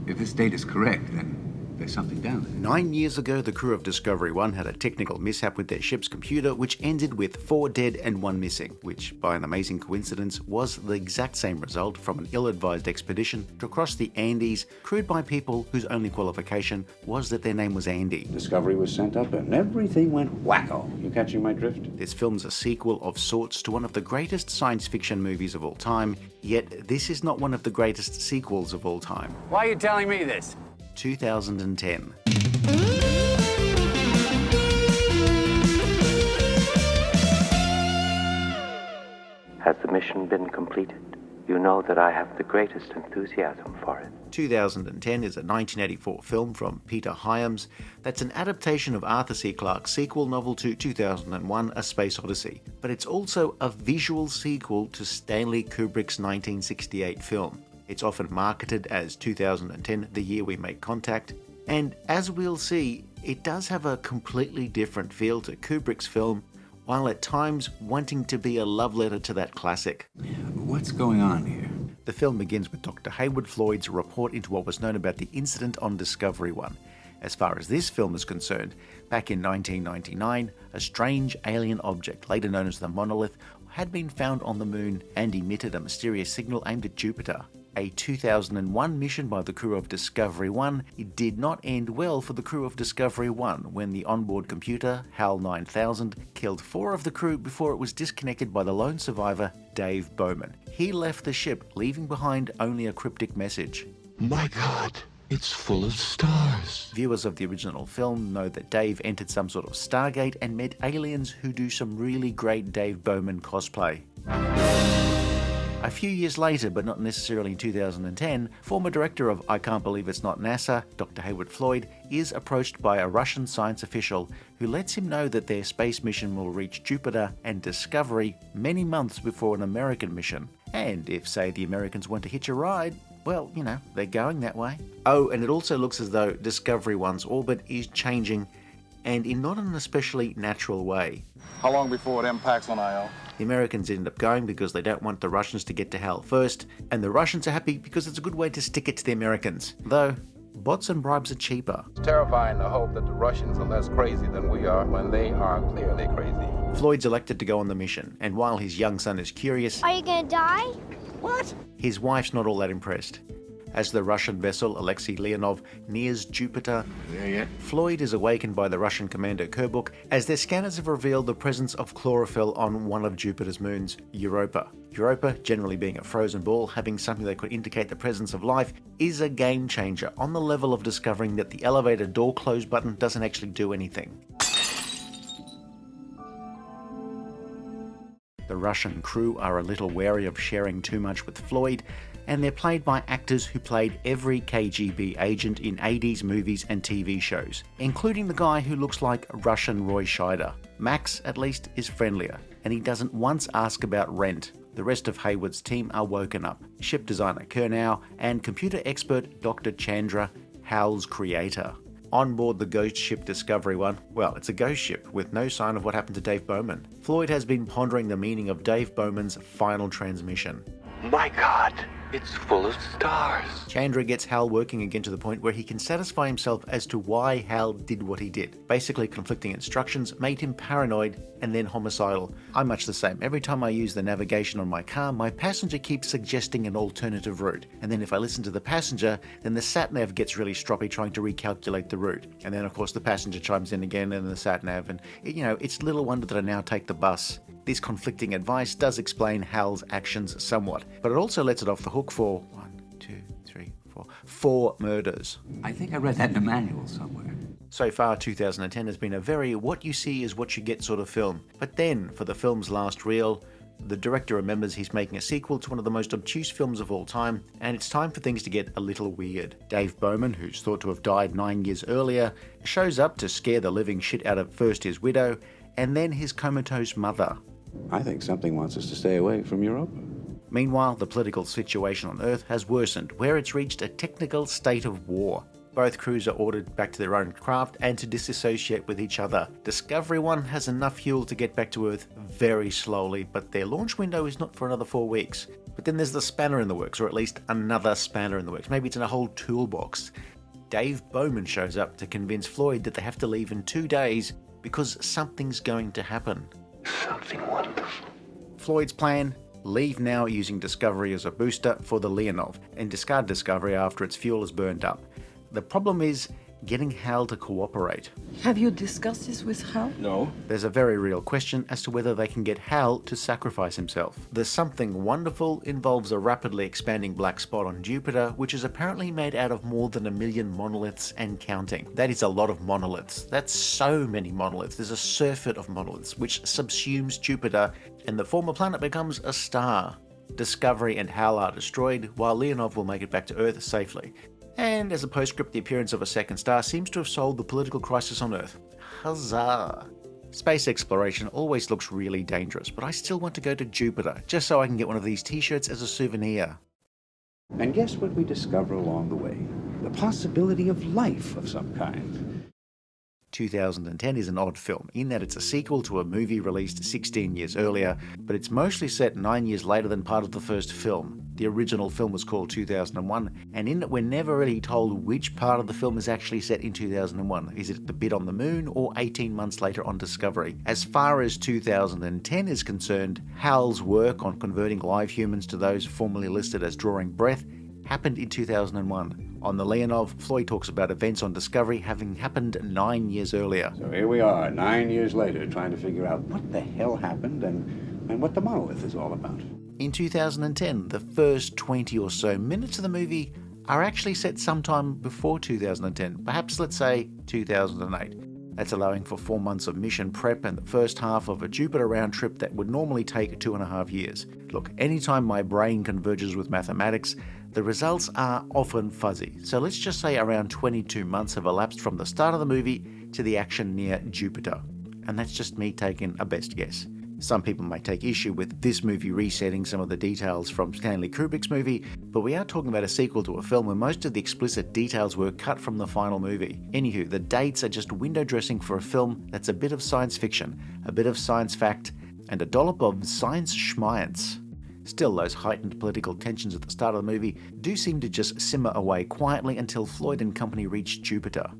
If this date is correct, then there's something down there. 9 years ago, the crew of Discovery 1 had a technical mishap with their ship's computer, which ended with 4 dead and 1 missing, which, by an amazing coincidence, was the exact same result from an ill-advised expedition to cross the Andes, crewed by people whose only qualification was that their name was Andy. Discovery was sent up and everything went wacko. You catching my drift? This film's a sequel of sorts to one of the greatest science fiction movies of all time, yet this is not one of the greatest sequels of all time. Why are you telling me this? 2010. Has the mission been completed? You know that I have the greatest enthusiasm for it. 2010 is a 1984 film from Peter Hyams that's an adaptation of Arthur C Clarke's sequel novel to 2001, A Space Odyssey. But it's also a visual sequel to Stanley Kubrick's 1968 film. It's often marketed as 2010, the year we make contact, and as we'll see, it does have a completely different feel to Kubrick's film, while at times wanting to be a love letter to that classic. What's going on here? The film begins with Dr Heywood Flloyd's report into what was known about the incident on Discovery 1. As far as this film is concerned, back in 1999, a strange alien object, later known as the Monolith, had been found on the moon and emitted a mysterious signal aimed at Jupiter. A 2001 mission by the crew of Discovery 1, it did not end well for the crew of Discovery 1 when the onboard computer, HAL 9000, killed 4 of the crew before it was disconnected by the lone survivor, Dave Bowman. He left the ship, leaving behind only a cryptic message. My God, it's full of stars. Viewers of the original film know that Dave entered some sort of Stargate and met aliens who do some really great Dave Bowman cosplay. A few years later, but not necessarily in 2010, former director of I Can't Believe It's Not NASA, Dr Heywood Flloyd, is approached by a Russian science official who lets him know that their space mission will reach Jupiter and Discovery many months before an American mission. And if, say, the Americans want to hitch a ride, well, you know, they're going that way. Oh, and it also looks as though Discovery 1's orbit is changing, and in not an especially natural way. How long before it impacts on IO? The Americans end up going because they don't want the Russians to get to hell first, and the Russians are happy because it's a good way to stick it to the Americans. Though, bots and bribes are cheaper. It's terrifying to hope that the Russians are less crazy than we are when they are clearly crazy. Floyd's elected to go on the mission, and while his young son is curious... Are you gonna die? What? His wife's not all that impressed. As the Russian vessel Alexei Leonov nears Jupiter, There yet? Floyd is awakened by the Russian commander Kubrick as their scanners have revealed the presence of chlorophyll on one of Jupiter's moons, Europa. Europa, generally being a frozen ball having something that could indicate the presence of life, is a game changer on the level of discovering that the elevator door close button doesn't actually do anything. The Russian crew are a little wary of sharing too much with Floyd, and they're played by actors who played every KGB agent in 80s movies and TV shows, including the guy who looks like Russian Roy Scheider. Max, at least, is friendlier, and he doesn't once ask about rent. The rest of Heywood's team are woken up. Ship designer Kernow and computer expert Dr. Chandra, HAL's creator. On board the ghost ship Discovery 1, well, it's a ghost ship with no sign of what happened to Dave Bowman. Floyd has been pondering the meaning of Dave Bowman's final transmission. My God, it's full of stars. Chandra gets Hal working again to the point where he can satisfy himself as to why Hal did what he did. Basically, conflicting instructions made him paranoid and then homicidal. I'm much the same. Every time I use the navigation on my car, my passenger keeps suggesting an alternative route. And then if I listen to the passenger, then the sat-nav gets really stroppy trying to recalculate the route. And then of course the passenger chimes in again and the sat-nav, and it's little wonder that I now take the bus. This conflicting advice does explain Hal's actions somewhat, but it also lets it off the hook for 4 murders. I think I read that in a manual somewhere. So far, 2010 has been a very what you see is what you get sort of film. But then, for the film's last reel, the director remembers he's making a sequel to one of the most obtuse films of all time, and it's time for things to get a little weird. Dave Bowman, who's thought to have died 9 years earlier, shows up to scare the living shit out of first his widow, and then his comatose mother. I think something wants us to stay away from Europa. Meanwhile, the political situation on Earth has worsened, where it's reached a technical state of war. Both crews are ordered back to their own craft and to disassociate with each other. Discovery 1 has enough fuel to get back to Earth very slowly, but their launch window is not for another 4 weeks. But then there's the spanner in the works, or at least another spanner in the works. Maybe it's in a whole toolbox. Dave Bowman shows up to convince Flloyd that they have to leave in 2 days because something's going to happen. Something wonderful. Floyd's plan? Leave now using Discovery as a booster for the Leonov, and discard Discovery after its fuel is burned up. The problem is getting Hal to cooperate. Have you discussed this with Hal? No. There's a very real question as to whether they can get Hal to sacrifice himself. The Something Wonderful involves a rapidly expanding black spot on Jupiter, which is apparently made out of more than 1 million monoliths and counting. That is a lot of monoliths. That's so many monoliths. There's a surfeit of monoliths, which subsumes Jupiter, and the former planet becomes a star. Discovery and Hal are destroyed, while Leonov will make it back to Earth safely. And as a postscript, the appearance of a second star seems to have solved the political crisis on Earth. Huzzah! Space exploration always looks really dangerous, but I still want to go to Jupiter, just so I can get one of these t-shirts as a souvenir. And guess what we discover along the way? The possibility of life of some kind. 2010 is an odd film, in that it's a sequel to a movie released 16 years earlier, but it's mostly set 9 years later than part of the first film. The original film was called 2001, and in it we're never really told which part of the film is actually set in 2001. Is it the bit on the moon, or 18 months later on Discovery? As far as 2010 is concerned, Hal's work on converting live humans to those formerly listed as drawing breath happened in 2001. On the Leonov, Flloyd talks about events on Discovery having happened 9 years earlier. So here we are, 9 years later, trying to figure out what the hell happened and what the monolith is all about. In 2010, the first 20 or so minutes of the movie are actually set sometime before 2010, perhaps let's say 2008. That's allowing for 4 months of mission prep and the first half of a Jupiter round trip that would normally take 2.5 years. Look, anytime my brain converges with mathematics, the results are often fuzzy. So let's just say around 22 months have elapsed from the start of the movie to the action near Jupiter. And that's just me taking a best guess. Some people may take issue with this movie resetting some of the details from Stanley Kubrick's movie, but we are talking about a sequel to a film where most of the explicit details were cut from the final movie. Anywho, the dates are just window dressing for a film that's a bit of science fiction, a bit of science fact, and a dollop of science schmience. Still, those heightened political tensions at the start of the movie do seem to just simmer away quietly until Flloyd and company reach Jupiter.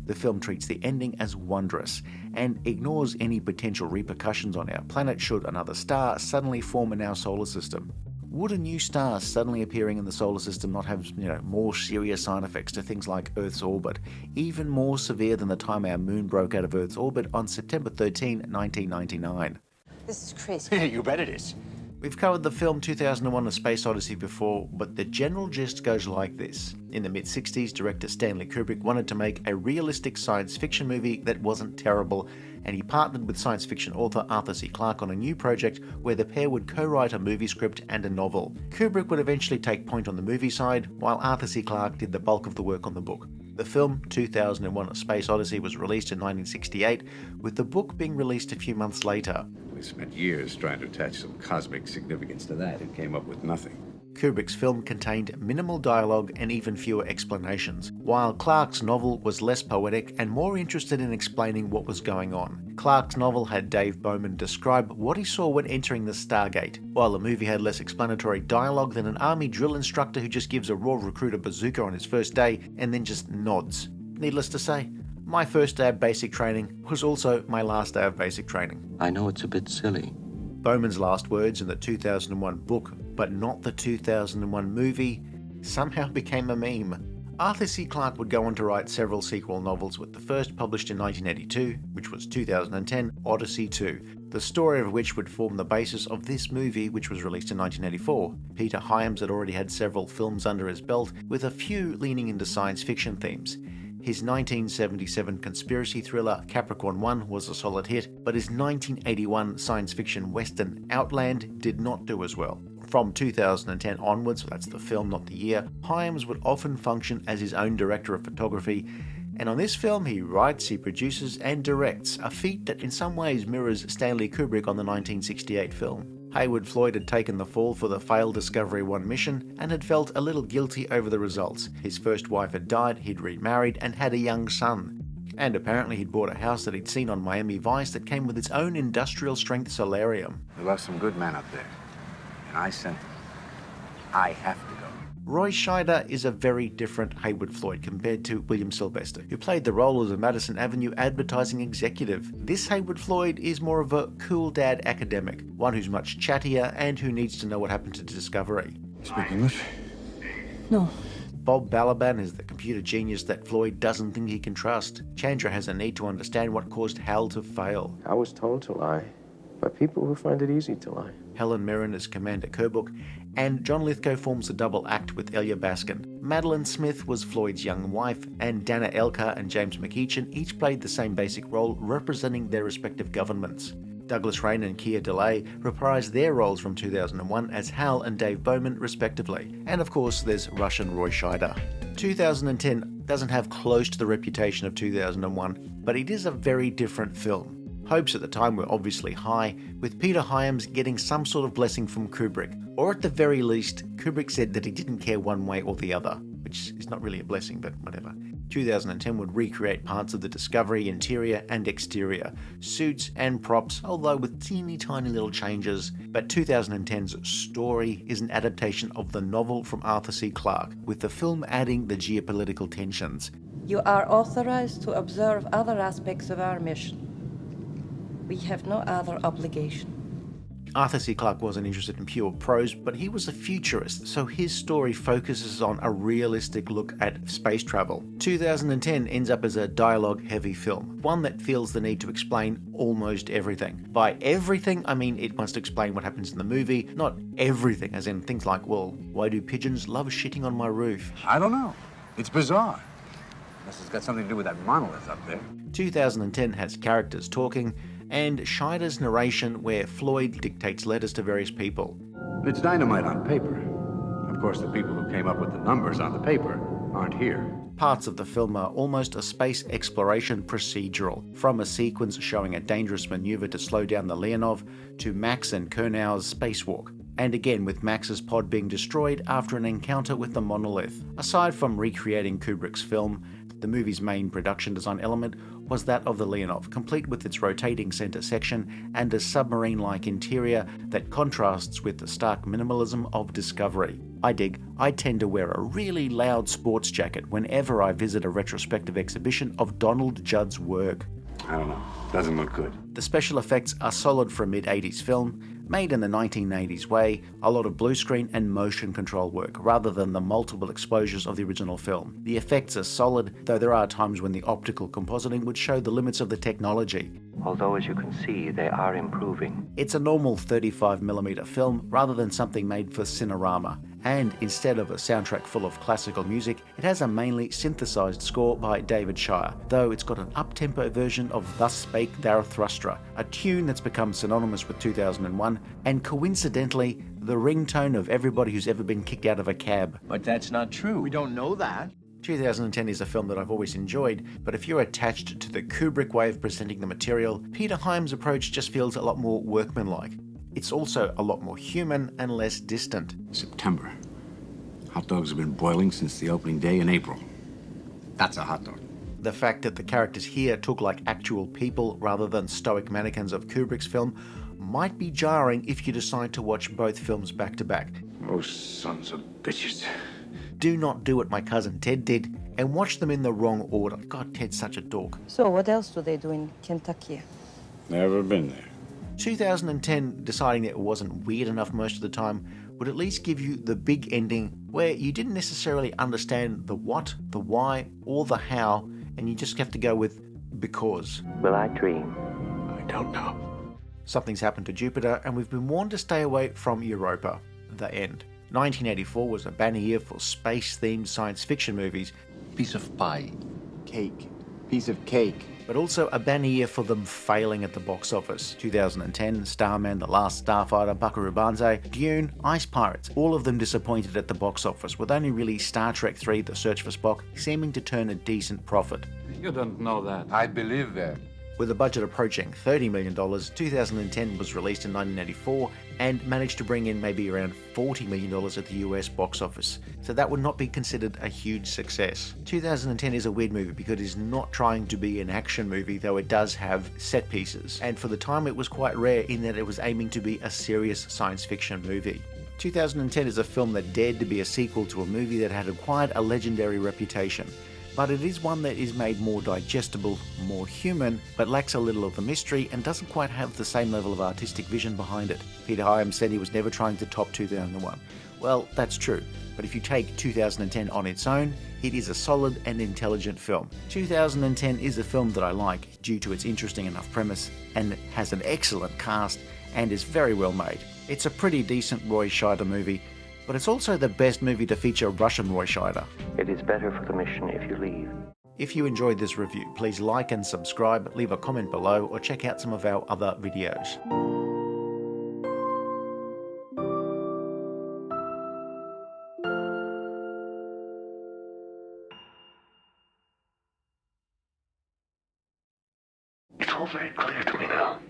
The film treats the ending as wondrous and ignores any potential repercussions on our planet should another star suddenly form in our solar system. Would a new star suddenly appearing in the solar system not have, more serious side effects to things like Earth's orbit, even more severe than the time our moon broke out of Earth's orbit on September 13, 1999? This is crazy. You bet it is. We've covered the film 2001: A Space Odyssey before, but the general gist goes like this. In the mid-60s, director Stanley Kubrick wanted to make a realistic science fiction movie that wasn't terrible, and he partnered with science fiction author Arthur C Clarke on a new project where the pair would co-write a movie script and a novel. Kubrick would eventually take point on the movie side, while Arthur C Clarke did the bulk of the work on the book. The film 2001: A Space Odyssey was released in 1968, with the book being released a few months later. We spent years trying to attach some cosmic significance to that and came up with nothing. Kubrick's film contained minimal dialogue and even fewer explanations, while Clarke's novel was less poetic and more interested in explaining what was going on. Clarke's novel had Dave Bowman describe what he saw when entering the Stargate, while the movie had less explanatory dialogue than an army drill instructor who just gives a raw recruit a bazooka on his first day and then just nods. Needless to say, my first day of basic training was also my last day of basic training. I know it's a bit silly. Bowman's last words in the 2001 book, but not the 2001 movie, somehow became a meme. Arthur C Clarke would go on to write several sequel novels, with the first published in 1982, which was 2010, Odyssey 2, the story of which would form the basis of this movie, which was released in 1984. Peter Hyams had already had several films under his belt, with a few leaning into science fiction themes. His 1977 conspiracy thriller Capricorn 1 was a solid hit, but his 1981 science fiction western Outland did not do as well. From 2010 onwards, that's the film, not the year, Hyams would often function as his own director of photography, and on this film he writes, he produces and directs, a feat that in some ways mirrors Stanley Kubrick on the 1968 film. Heywood Flloyd had taken the fall for the failed Discovery 1 mission and had felt a little guilty over the results. His first wife had died, he'd remarried and had a young son. And apparently he'd bought a house that he'd seen on Miami Vice that came with its own industrial strength solarium. We left some good men up there, and I sent them. I have to go. Roy Scheider is a very different Heywood Flloyd compared to William Sylvester, who played the role as a Madison Avenue advertising executive. This Heywood Flloyd is more of a cool dad academic, one who's much chattier and who needs to know what happened to Discovery. Speak English? No. Bob Balaban is the computer genius that Flloyd doesn't think he can trust. Chandra has a need to understand what caused Hal to fail. I was told to lie by people who find it easy to lie. Helen Mirren is Commander Kubrick, and John Lithgow forms a double act with Elya Baskin. Madolyn Smith was Floyd's young wife, and Dana Elcar and James McEachin each played the same basic role representing their respective governments. Douglas Rain and Keir reprised their roles from 2001 as Hal and Dave Bowman respectively. And of course there's Russian Roy Scheider. 2010 doesn't have close to the reputation of 2001, but it is a very different film. Hopes at the time were obviously high, with Peter Hyams getting some sort of blessing from Kubrick, or at the very least, Kubrick said that he didn't care one way or the other, which is not really a blessing, but whatever. 2010 would recreate parts of the Discovery interior and exterior, suits and props, although with teeny tiny little changes, but 2010's story is an adaptation of the novel from Arthur C Clarke, with the film adding the geopolitical tensions. You are authorized to observe other aspects of our mission. We have no other obligation. Arthur C Clarke wasn't interested in pure prose, but he was a futurist, so his story focuses on a realistic look at space travel. 2010 ends up as a dialogue-heavy film, one that feels the need to explain almost everything. By everything, I mean it wants to explain what happens in the movie, not everything, as in things like, well, why do pigeons love shitting on my roof? I don't know. It's bizarre. Unless it's got something to do with that monolith up there. 2010 has characters talking, and Scheider's narration where Flloyd dictates letters to various people. It's dynamite on paper. Of course, the people who came up with the numbers on the paper aren't here. Parts of the film are almost a space exploration procedural, from a sequence showing a dangerous maneuver to slow down the Leonov, to Max and Kernau's spacewalk, and again with Max's pod being destroyed after an encounter with the Monolith. Aside from recreating Kubrick's film, the movie's main production design element was that of the Leonov, complete with its rotating center section and a submarine-like interior that contrasts with the stark minimalism of Discovery. I tend to wear a really loud sports jacket whenever I visit a retrospective exhibition of Donald Judd's work. I don't know. Doesn't look good. The special effects are solid for a mid-80s film, made in the 1980s way, a lot of blue screen and motion control work, rather than the multiple exposures of the original film. The effects are solid, though there are times when the optical compositing would show the limits of the technology. Although, as you can see, they are improving. It's a normal 35mm film, rather than something made for Cinerama. And instead of a soundtrack full of classical music, it has a mainly synthesized score by David Shire, though it's got an up-tempo version of Thus Spake Zarathustra, a tune that's become synonymous with 2001, and coincidentally, the ringtone of everybody who's ever been kicked out of a cab. But that's not true. We don't know that. 2010 is a film that I've always enjoyed, but if you're attached to the Kubrick way of presenting the material, Peter Hyams' approach just feels a lot more workmanlike. It's also a lot more human and less distant. September. Hot dogs have been boiling since the opening day in April. That's a hot dog. The fact that the characters here took like actual people rather than stoic mannequins of Kubrick's film might be jarring if you decide to watch both films back to back. Oh, sons of bitches. Do not do what my cousin Ted did and watch them in the wrong order. God, Ted's such a dork. So what else do they do in Kentucky? Never been there. 2010, deciding that it wasn't weird enough most of the time, would at least give you the big ending where you didn't necessarily understand the what, the why, or the how, and you just have to go with because. Will I dream? I don't know. Something's happened to Jupiter, and we've been warned to stay away from Europa. The end. 1984 was a banner year for space-themed science fiction movies. Piece of pie. Cake. Piece of cake. But also a banner year for them failing at the box office. 2010, Starman, The Last Starfighter, Buckaroo Banzai, Dune, Ice Pirates, all of them disappointed at the box office, with only really Star Trek 3, The Search for Spock, seeming to turn a decent profit. You don't know that. I believe that. With a budget approaching $30 million, 2010 was released in 1984 and managed to bring in maybe around $40 million at the US box office. So that would not be considered a huge success. 2010 is a weird movie because it is not trying to be an action movie, though it does have set pieces. And for the time it was quite rare in that it was aiming to be a serious science fiction movie. 2010 is a film that dared to be a sequel to a movie that had acquired a legendary reputation, but it is one that is made more digestible, more human, but lacks a little of the mystery and doesn't quite have the same level of artistic vision behind it. Peter Hyams said he was never trying to top 2001. Well, that's true, but if you take 2010 on its own, it is a solid and intelligent film. 2010 is a film that I like due to its interesting enough premise and has an excellent cast and is very well made. It's a pretty decent Roy Scheider movie, but it's also the best movie to feature Russian Roy Scheider. It is better for the mission if you leave. If you enjoyed this review, please like and subscribe, leave a comment below, or check out some of our other videos. It's all very clear to me now.